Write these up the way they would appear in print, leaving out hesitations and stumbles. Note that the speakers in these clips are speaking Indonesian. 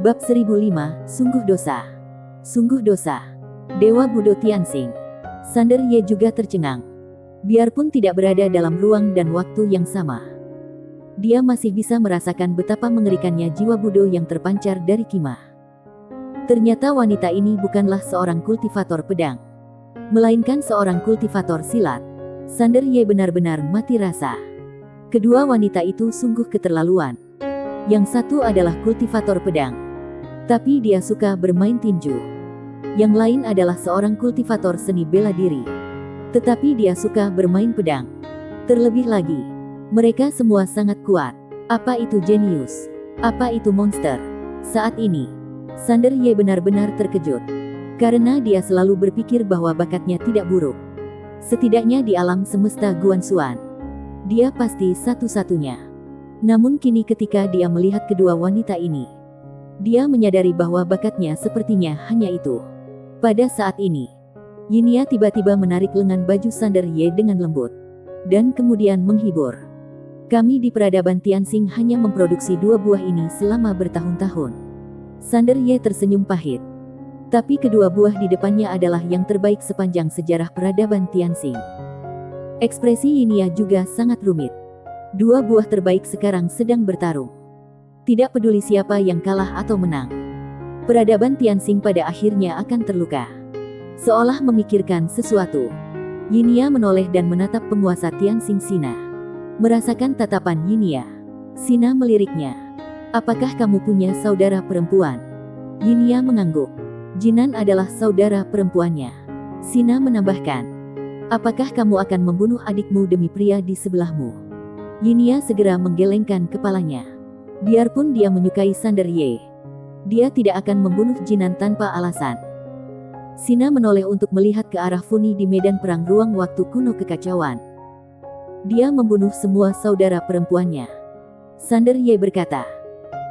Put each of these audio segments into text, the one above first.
Bab 1005, Sungguh Dosa. Sungguh dosa. Dewa Budo Tianxing. Sander Ye juga tercengang. Biarpun tidak berada dalam ruang dan waktu yang sama, dia masih bisa merasakan betapa mengerikannya jiwa Budo yang terpancar dari Kima. Ternyata wanita ini bukanlah seorang kultivator pedang, melainkan seorang kultivator silat. Sander Ye benar-benar mati rasa. Kedua wanita itu sungguh keterlaluan. Yang satu adalah kultivator pedang, tapi dia suka bermain tinju. Yang lain adalah seorang kultivator seni bela diri, tetapi dia suka bermain pedang. Terlebih lagi, mereka semua sangat kuat. Apa itu jenius? Apa itu monster? Saat ini, Sander Ye benar-benar terkejut, karena dia selalu berpikir bahwa bakatnya tidak buruk. Setidaknya di alam semesta Guanxuan, dia pasti satu-satunya. Namun kini ketika dia melihat kedua wanita ini, dia menyadari bahwa bakatnya sepertinya hanya itu. Pada saat ini, Yinia tiba-tiba menarik lengan baju Sander Ye dengan lembut, dan kemudian menghibur. Kami di peradaban Tianxing hanya memproduksi 2 buah ini selama bertahun-tahun. Sander Ye tersenyum pahit. Tapi kedua buah di depannya adalah yang terbaik sepanjang sejarah peradaban Tianxing. Ekspresi Yinia juga sangat rumit. 2 buah terbaik sekarang sedang bertarung. Tidak peduli siapa yang kalah atau menang, peradaban Tianxing pada akhirnya akan terluka. Seolah memikirkan sesuatu, Yinia menoleh dan menatap penguasa Tianxing Sina. Merasakan tatapan Yinia, Sina meliriknya. Apakah kamu punya saudara perempuan? Yinia mengangguk. Jinan adalah saudara perempuannya. Sina menambahkan. Apakah kamu akan membunuh adikmu demi pria di sebelahmu? Yinia segera menggelengkan kepalanya. Biarpun dia menyukai Sander Ye, dia tidak akan membunuh Jinan tanpa alasan. Sina menoleh untuk melihat ke arah Funi di medan perang ruang waktu kuno kekacauan. Dia membunuh semua saudara perempuannya. Sander Ye berkata,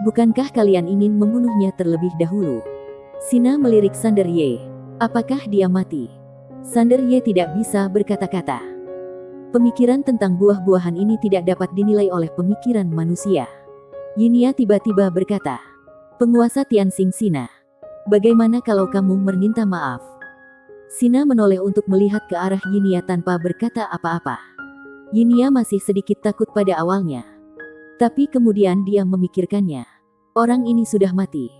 bukankah kalian ingin membunuhnya terlebih dahulu? Sina melirik Sander Ye. Apakah dia mati? Sander Ye tidak bisa berkata-kata. Pemikiran tentang buah-buahan ini tidak dapat dinilai oleh pemikiran manusia. Yinia tiba-tiba berkata, penguasa Tianxing Sina, bagaimana kalau kamu meminta maaf? Sina menoleh untuk melihat ke arah Yinia tanpa berkata apa-apa. Yinia masih sedikit takut pada awalnya, tapi kemudian dia memikirkannya. Orang ini sudah mati,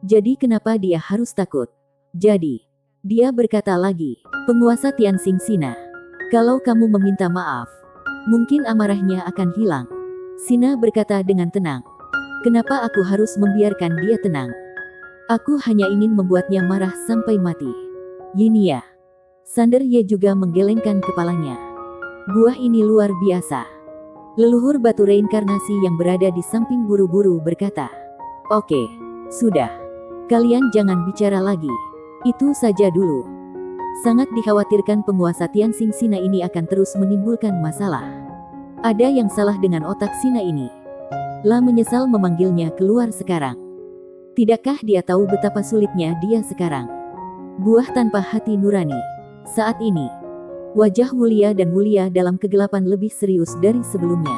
jadi kenapa dia harus takut? Jadi, dia berkata lagi, penguasa Tianxing Sina, kalau kamu meminta maaf, mungkin amarahnya akan hilang. Sina berkata dengan tenang. Kenapa aku harus membiarkan dia tenang? Aku hanya ingin membuatnya marah sampai mati. Yinia. Sander Ye juga menggelengkan kepalanya. Buah ini luar biasa. Leluhur batu reinkarnasi yang berada di samping buru-buru berkata, oke, sudah. Kalian jangan bicara lagi. Itu saja dulu. Sangat dikhawatirkan penguasa Tianxing Sina ini akan terus menimbulkan masalah. Ada yang salah dengan otak Sina ini. La menyesal memanggilnya keluar sekarang. Tidakkah dia tahu betapa sulitnya dia sekarang? Buah tanpa hati nurani. Saat ini, wajah Wulia dan Wulia dalam kegelapan lebih serius dari sebelumnya.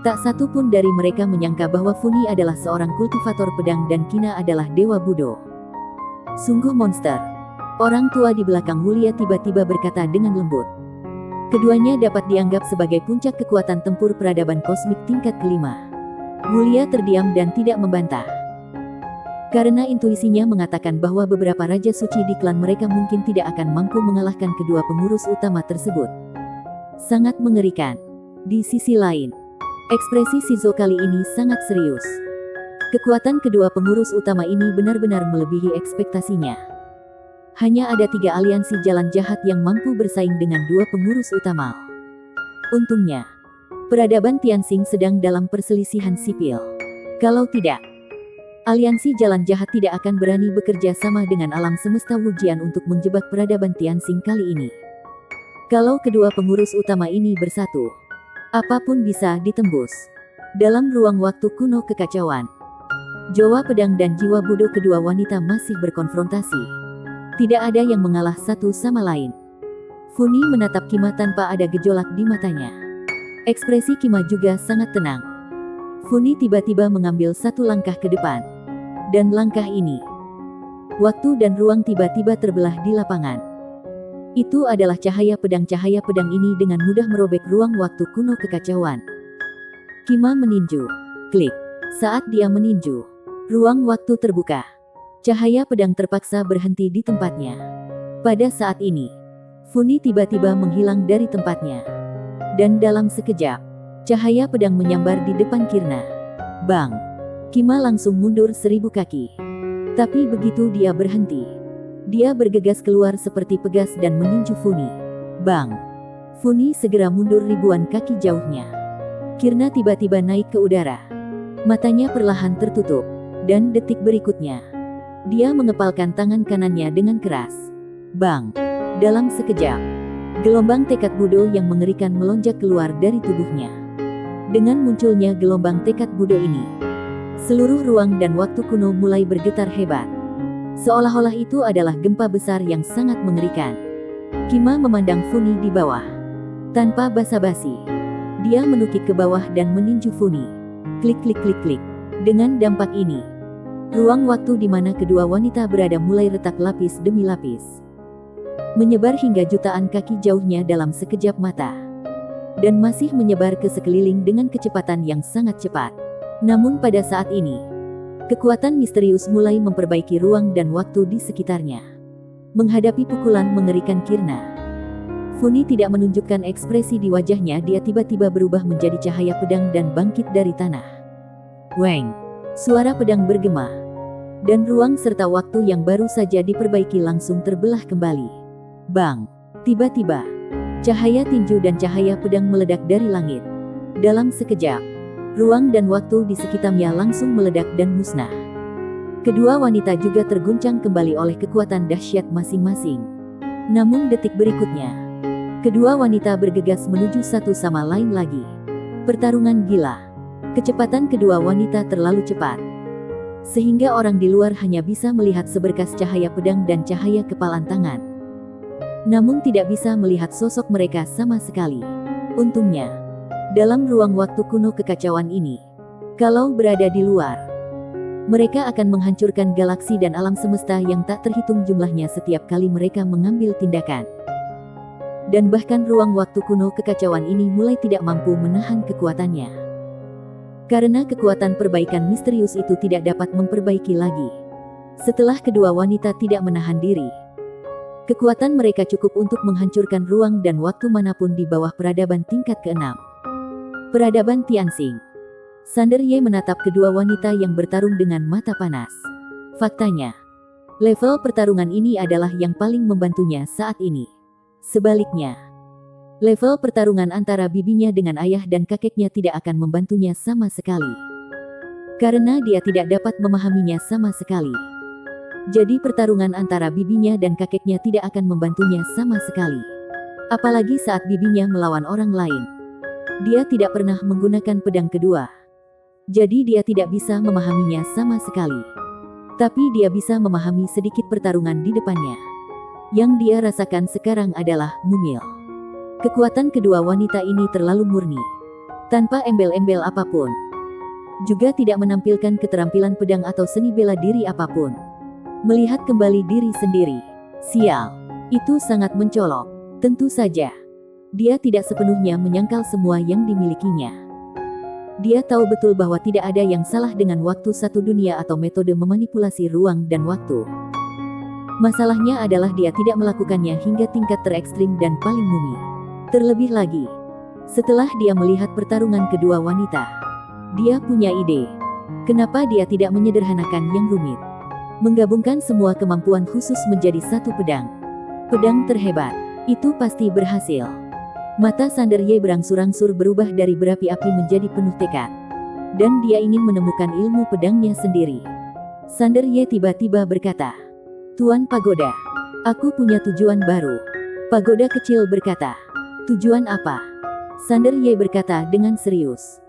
Tak satu pun dari mereka menyangka bahwa Funi adalah seorang kultivator pedang dan Kina adalah dewa Budo. Sungguh monster. Orang tua di belakang Wulia tiba-tiba berkata dengan lembut. Keduanya dapat dianggap sebagai puncak kekuatan tempur peradaban kosmik tingkat kelima. Wulia terdiam dan tidak membantah. Karena intuisinya mengatakan bahwa beberapa raja suci di klan mereka mungkin tidak akan mampu mengalahkan kedua pengurus utama tersebut. Sangat mengerikan. Di sisi lain, ekspresi Shizo kali ini sangat serius. Kekuatan kedua pengurus utama ini benar-benar melebihi ekspektasinya. Hanya ada 3 aliansi jalan jahat yang mampu bersaing dengan 2 pengurus utama. Untungnya, peradaban Tianxing sedang dalam perselisihan sipil. Kalau tidak, aliansi jalan jahat tidak akan berani bekerja sama dengan alam semesta Wujian untuk menjebak peradaban Tianxing kali ini. Kalau kedua pengurus utama ini bersatu, apapun bisa ditembus. Dalam ruang waktu kuno kekacauan, Jawa pedang dan jiwa Budo kedua wanita masih berkonfrontasi. Tidak ada yang mengalah satu sama lain. Funi menatap Kima tanpa ada gejolak di matanya. Ekspresi Kima juga sangat tenang. Funi tiba-tiba mengambil satu langkah ke depan. Dan langkah ini, waktu dan ruang tiba-tiba terbelah di lapangan. Itu adalah cahaya pedang ini dengan mudah merobek ruang waktu kuno kekacauan. Kima meninju. Klik. Saat dia meninju, ruang waktu terbuka. Cahaya pedang terpaksa berhenti di tempatnya. Pada saat ini, Funi tiba-tiba menghilang dari tempatnya. Dan dalam sekejap, cahaya pedang menyambar di depan Kirna. Bang! Kima langsung mundur 1000 kaki. Tapi begitu dia berhenti, dia bergegas keluar seperti pegas dan meninju Funi. Bang! Funi segera mundur ribuan kaki jauhnya. Kirna tiba-tiba naik ke udara. Matanya perlahan tertutup. Dan detik berikutnya, dia mengepalkan tangan kanannya dengan keras. Bang! Dalam sekejap, gelombang tekad Budo yang mengerikan melonjak keluar dari tubuhnya. Dengan munculnya gelombang tekad Budo ini, seluruh ruang dan waktu kuno mulai bergetar hebat. Seolah-olah itu adalah gempa besar yang sangat mengerikan. Kima memandang Funi di bawah. Tanpa basa-basi, dia menukik ke bawah dan meninju Funi. Klik klik klik klik. Dengan dampak ini, ruang waktu di mana kedua wanita berada mulai retak lapis demi lapis, menyebar hingga jutaan kaki jauhnya dalam sekejap mata. Dan masih menyebar ke sekeliling dengan kecepatan yang sangat cepat. Namun pada saat ini, kekuatan misterius mulai memperbaiki ruang dan waktu di sekitarnya. Menghadapi pukulan mengerikan Kirna, Funi tidak menunjukkan ekspresi di wajahnya. Dia tiba-tiba berubah menjadi cahaya pedang dan bangkit dari tanah. Weng! Suara pedang bergema. Dan ruang serta waktu yang baru saja diperbaiki langsung terbelah kembali. Bang! Tiba-tiba, cahaya tinju dan cahaya pedang meledak dari langit. Dalam sekejap, ruang dan waktu di sekitarnya langsung meledak dan musnah. Kedua wanita juga terguncang kembali oleh kekuatan dahsyat masing-masing. Namun detik berikutnya, kedua wanita bergegas menuju satu sama lain lagi. Pertarungan gila. Kecepatan kedua wanita terlalu cepat, sehingga orang di luar hanya bisa melihat seberkas cahaya pedang dan cahaya kepalan tangan. Namun tidak bisa melihat sosok mereka sama sekali. Untungnya, dalam ruang waktu kuno kekacauan ini, kalau berada di luar, mereka akan menghancurkan galaksi dan alam semesta yang tak terhitung jumlahnya setiap kali mereka mengambil tindakan. Dan bahkan ruang waktu kuno kekacauan ini mulai tidak mampu menahan kekuatannya. Karena kekuatan perbaikan misterius itu tidak dapat memperbaiki lagi. Setelah kedua wanita tidak menahan diri, kekuatan mereka cukup untuk menghancurkan ruang dan waktu manapun di bawah peradaban tingkat ke-6. Peradaban Tianxing. Sander Ye menatap kedua wanita yang bertarung dengan mata panas. Faktanya, level pertarungan ini adalah yang paling membantunya saat ini. Sebaliknya, level pertarungan antara bibinya dengan ayah dan kakeknya tidak akan membantunya sama sekali. Karena dia tidak dapat memahaminya sama sekali. Jadi pertarungan antara bibinya dan kakeknya tidak akan membantunya sama sekali. Apalagi saat bibinya melawan orang lain. Dia tidak pernah menggunakan pedang kedua. Jadi dia tidak bisa memahaminya sama sekali. Tapi dia bisa memahami sedikit pertarungan di depannya. Yang dia rasakan sekarang adalah mungil. Kekuatan kedua wanita ini terlalu murni, tanpa embel-embel apapun. Juga tidak menampilkan keterampilan pedang atau seni bela diri apapun. Melihat kembali diri sendiri, sial, itu sangat mencolok. Tentu saja, dia tidak sepenuhnya menyangkal semua yang dimilikinya. Dia tahu betul bahwa tidak ada yang salah dengan waktu satu dunia atau metode memanipulasi ruang dan waktu. Masalahnya adalah dia tidak melakukannya hingga tingkat terekstrim dan paling mumi. Terlebih lagi, setelah dia melihat pertarungan kedua wanita, dia punya ide. Kenapa dia tidak menyederhanakan yang rumit? Menggabungkan semua kemampuan khusus menjadi satu pedang. Pedang terhebat. Itu pasti berhasil. Mata Sander Ye berangsur-angsur berubah dari berapi-api menjadi penuh tekad. Dan dia ingin menemukan ilmu pedangnya sendiri. Sander Ye tiba-tiba berkata, "Tuan Pagoda, aku punya tujuan baru." Pagoda kecil berkata, "Tujuan apa?" Sander Ye berkata dengan serius,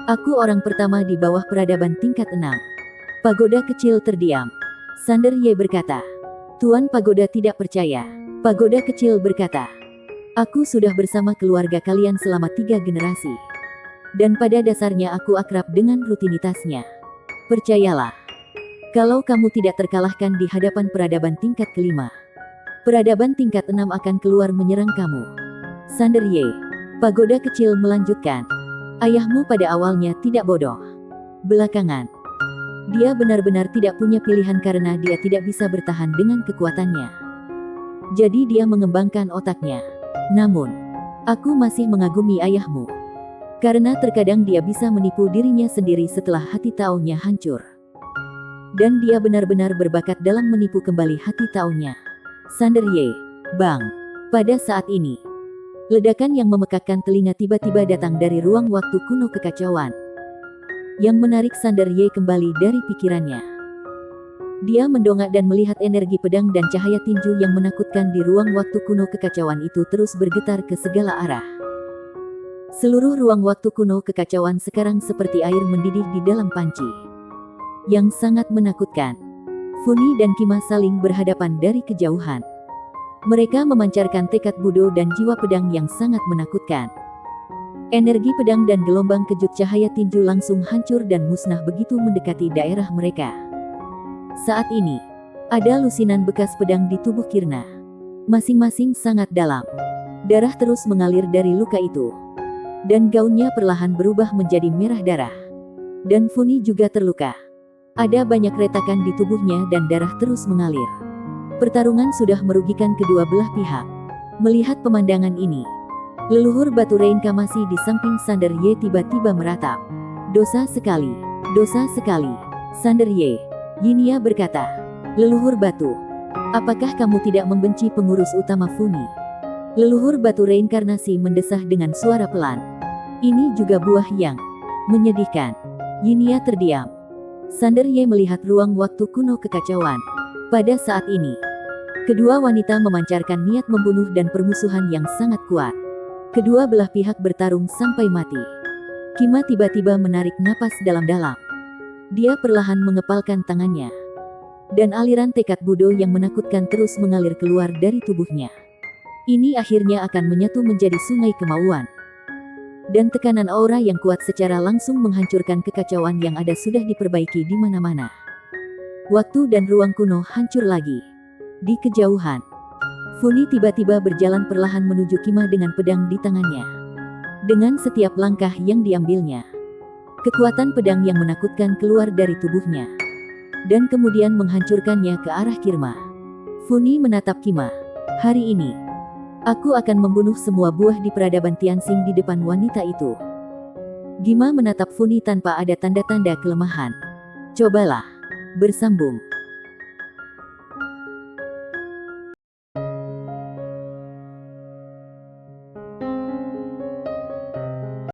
"Aku orang pertama di bawah peradaban tingkat 6. Pagoda kecil terdiam. Sander Ye berkata, "Tuan Pagoda tidak percaya." Pagoda kecil berkata, "Aku sudah bersama keluarga kalian selama 3 generasi. Dan pada dasarnya aku akrab dengan rutinitasnya. Percayalah, Kalau kamu tidak terkalahkan di hadapan peradaban tingkat kelima, peradaban tingkat 6 akan keluar menyerang kamu. Sander Ye. Pagoda kecil melanjutkan. Ayahmu pada awalnya tidak bodoh. Belakangan, dia benar-benar tidak punya pilihan karena dia tidak bisa bertahan dengan kekuatannya. Jadi dia mengembangkan otaknya. Namun, aku masih mengagumi ayahmu. Karena terkadang dia bisa menipu dirinya sendiri setelah hati Tao-nya hancur. Dan dia benar-benar berbakat dalam menipu kembali hati Tao-nya. Sander Ye. Bang. Pada saat ini, ledakan yang memekakkan telinga tiba-tiba datang dari ruang waktu kuno kekacauan. Yang menarik Sander Ye kembali dari pikirannya. Dia mendongak dan melihat energi pedang dan cahaya tinju yang menakutkan di ruang waktu kuno kekacauan itu terus bergetar ke segala arah. Seluruh ruang waktu kuno kekacauan sekarang seperti air mendidih di dalam panci. Yang sangat menakutkan. Funi dan Kima saling berhadapan dari kejauhan. Mereka memancarkan tekad Budo dan jiwa pedang yang sangat menakutkan. Energi pedang dan gelombang kejut cahaya tinju langsung hancur dan musnah begitu mendekati daerah mereka. Saat ini, ada lusinan bekas pedang di tubuh Kirna. Masing-masing sangat dalam. Darah terus mengalir dari luka itu. Dan gaunnya perlahan berubah menjadi merah darah. Dan Funi juga terluka. Ada banyak retakan di tubuhnya dan darah terus mengalir. Pertarungan sudah merugikan kedua belah pihak. Melihat pemandangan ini, leluhur batu reinkarnasi di samping Sander Ye tiba-tiba meratap. Dosa sekali, dosa sekali. Sander Ye. Yinia berkata, leluhur batu, apakah kamu tidak membenci pengurus utama Funi? Leluhur batu reinkarnasi mendesah dengan suara pelan. Ini juga buah yang menyedihkan. Yinia terdiam. Sander Ye melihat ruang waktu kuno kekacauan. Pada saat ini, kedua wanita memancarkan niat membunuh dan permusuhan yang sangat kuat. Kedua belah pihak bertarung sampai mati. Kima tiba-tiba menarik napas dalam-dalam. Dia perlahan mengepalkan tangannya. Dan aliran tekad Budo yang menakutkan terus mengalir keluar dari tubuhnya. Ini akhirnya akan menyatu menjadi sungai kemauan. Dan tekanan aura yang kuat secara langsung menghancurkan kekacauan yang ada sudah diperbaiki di mana-mana. Waktu dan ruang kuno hancur lagi. Di kejauhan, Funi tiba-tiba berjalan perlahan menuju Kima dengan pedang di tangannya. Dengan setiap langkah yang diambilnya, kekuatan pedang yang menakutkan keluar dari tubuhnya. Dan kemudian menghancurkannya ke arah Kirma. Funi menatap Kima. Hari ini, aku akan membunuh semua buah di peradaban Tianxing di depan wanita itu. Kima menatap Funi tanpa ada tanda-tanda kelemahan. Cobalah. Bersambung.